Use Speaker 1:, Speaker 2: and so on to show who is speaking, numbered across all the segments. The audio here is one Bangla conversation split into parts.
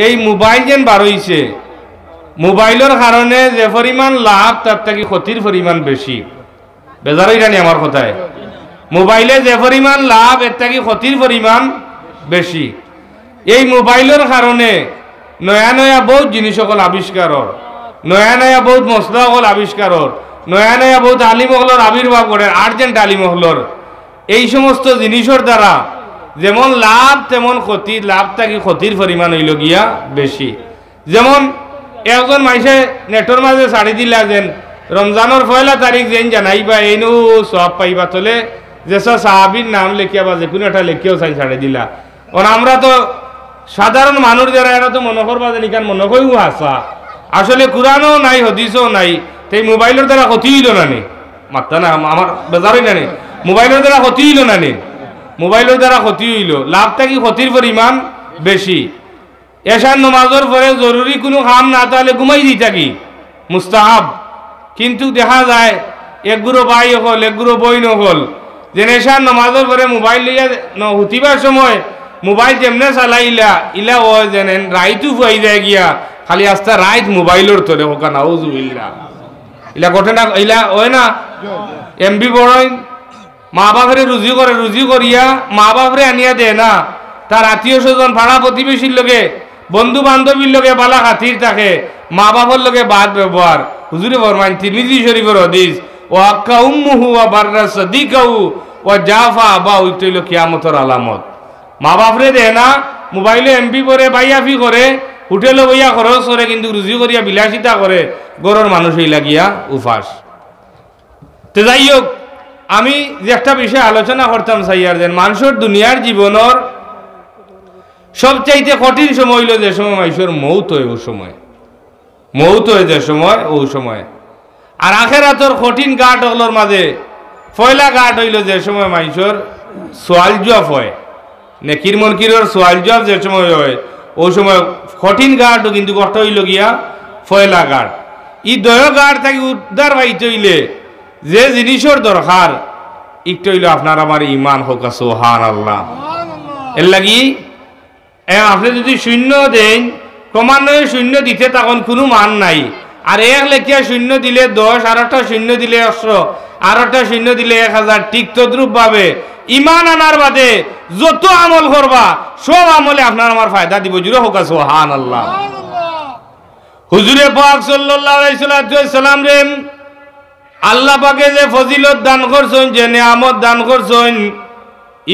Speaker 1: এই মোবাইল যেন বার হইছে, মোবাইলের কারণে যে পরিমাণ লাভ তার থেকে ক্ষতির পরিমাণ বেশি। বেজার হইরানি আমার কথায়, মোবাইলে যে পরিমাণ লাভ এর থেকে ক্ষতির পরিমাণ বেশি। এই মোবাইলের কারণে নয়া নয়া বহুত জিনিস সকল আবিষ্কারর, নয়া নয়া বহুত মশলা সকল আবিষ্কারর, নয়া নয়া বহুত আলিমহলর আবির্ভাব করে, আর্জেন্ট আলিমহলর। এই সমস্ত জিনিসের দ্বারা যেমন লাভ তেমন ক্ষতি, লাভ থেকে ক্ষতির পরিমাণ হইল গিয়া বেশি। যেমন একজন মাইসে নেটর মাঝে ছাড়ি দিলা যেন রমজানের 1 তারিখ যেন জানাইবা এইনু সব পাইবা, তোলে যেসব সাহাবীর নাম লেখিয়া বা যে কোনো একটা লেখিয়াও ছাড়ি দিলা। কারণ আমরা তো সাধারণ মানুষ যারা, এরা তো মনে করবা যে নিকান মনে করিও আসা, আসলে কোরআনও নাই হাদিসও নাই। তো এই মোবাইলের দ্বারা ক্ষতি হইল না নি? মাত্রা না আমার বেজারই না নি, মোবাইলের দ্বারা ক্ষতি হইল না নি? মোবাইলের দ্বারা ক্ষতি হইল, লাভ থাকি ক্ষতির পরিমাণ বেশি। এশার নমাজের পরে জরুরি কোনো কাম না তাহলে ঘুমাই দিই থাকি, মুস্তাহাব। কিন্তু দেখা যায় একগুলো ভাই হল, একগুলো বইন হল, যে এশার নমাজের পরে মোবাইল লইয়া হুতিবার সময় মোবাইল যেমনে চালাইলা ইলা ও যেন রাইতু ফুয়াই যায় গিয়া খালি আস্তা রাইত মোবাইলের তোলে হোকা নাউজুবিল্লাহ। ইলা ঘটনা ইলা হয় না? এমবি বড়ই মা বাপরে রুজি করে, রুজি করিয়া মা বাপরে আনিয়া দেয় না, তার আত্মীয় স্বজন পাড়া প্রতিবেশীর লোকে বন্ধু বান্ধবীর লোকে বালা খাতির থাকে, মা বাবার লোকে বাদ ব্যবহার। হুজুরে ফরমান তিরমিজি শরীফের হাদিস, ও আক্কা উম্মুহু ওয়া বাররা সাদিকাহু ওয়া জাফা বা উইতইল কিয়ামতের আলামত। মা বাপরে দেয় না, মোবাইলে এমবি করে বাইয়াফি করে, হোটেলে বইয়া খরচ করে, কিন্তু রুজি করিয়া বিলাসিতা করে, গরর মানুষ হইলা গিয়া উপাস। তো যাই হোক, আমি যে একটা বিষয় আলোচনা করতাম সাইয়ার, যেন মানুষের দুনিয়ার জীবনের সবচাইতে কঠিন সময় হইল যে সময় মানুষের মৌত হয়, ও সময় মৌত হয় যে সময়, ও সময়। আর আখেরাতর কঠিন ঘাট হলোর মাঝে পয়লা ঘাট হইল যে সময় মানুষের সোয়াল জব হয়, নেকির মনকিরের সোয়াল জব যে সময় হয়, ও সময় কঠিন ঘাটও কিন্তু কষ্ট হইল গিয়া পয়লা ঘাট। ই দয় ঘাট থেকে উদ্ধার পাইতে হইলে যে জিনিসের দরকার একটু হইল আপনার আমার ইমান হোক, সুবহানাল্লাহ। এর লাগি আপনি যদি শূন্য দেন, ক্রমান্বয়ে শূন্য দিতে তখন কোনো মান নাই। আর এক লেখিয়া শূন্য দিলে 10, আর একটা শূন্য দিলে 100, আর একটা শূন্য দিলে 1000, ঠিক তদ্রুপ ভাবে ইমান আনার বাদে যত আমল করবা সব আমলে আপনার আমার ফায়দা দিব। জুড়ে হোক সুবহানাল্লাহ। হুজুরে পাক সাল্লাল্লাহু আলাইহি সাল্লাম রে আল্লাহ পাকে যে ফজিলত দান করছেন, যে নিয়ামত দান করছেন,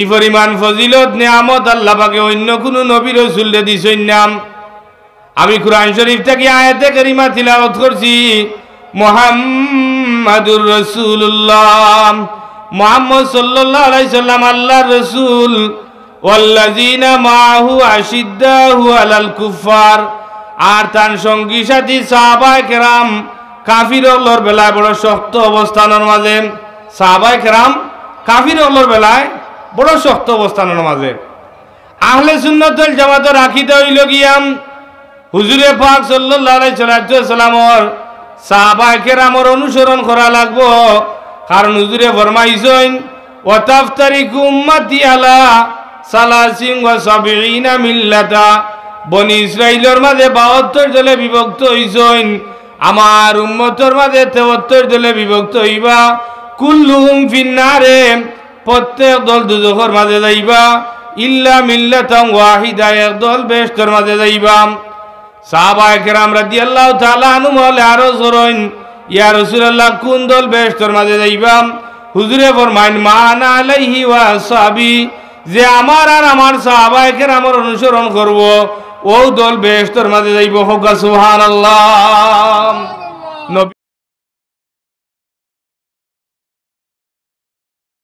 Speaker 1: ই পরিমাণ ফজিলত নিয়ামত আল্লাহ পাকে অন্য কোনো নবী রাসূল দিছেন নাম। আমি কুরআন শরীফ থেকে আয়াতে কারিমা তিলাওয়াত করছি, মুহাম্মাদুর রাসূলুল্লাহ, মুহাম্মদ সাল্লাল্লাহু আলাইহি সাল্লাম আল্লাহর রাসূল। ওয়াল্লাযিনা মাআহু আশিদ্দাহু আলাল কুফার, আর তার সঙ্গী সাথী সাহাবায়ে কেরাম কাফির হলোর বেলায় বড় শক্ত অবস্থানের মাঝে। সাহাবায়ে কেরাম কাফির হলোর বেলায় বড় শক্ত অবস্থানের মাঝে। আহলে সুন্নাত ওয়াল জামাতের আকীদা হইল গিয়াম হুজুরে পাক সাল্লাল্লাহু আলাইহি সাল্লামের সাহাবায়ে কেরামের অনুসরণ করা লাগবো। কারণ হুজুরে ফরমাইছেন, ওয়া তাফতারিকু উম্মতি আলা 73 মিল্লাতা, বনি ইসরাইলের মাঝে 72 দলে বিভক্ত হইছেন, আমার উম্মতের মাঝে 73 দলে বিভক্ত হইবা। কুল্লুহুম ফিন্নারে, প্রত্যেক দল দুজখের মাঝে যাইবা, ইল্লা মিল্লাতান ওয়াহিদা, এক দল বেহেশতের মাঝে যাইবা। সাহাবায়ে কেরাম রাদিয়াল্লাহু তাআলা আনহুম বলে আরো জোরেন, ইয়া রাসূলুল্লাহ কোন দল বেহেশতের মাঝে যাইবা? হুজুরে ফরমাইন, মা আনা আলাইহি ওয়া আসহাবি, যে আমার আর আমার সাহাবায়ে কেরামের অনুসরণ করব, ও দল বেহেশতের মাঝে যাইব। হোক সুবহানাল্লাহ।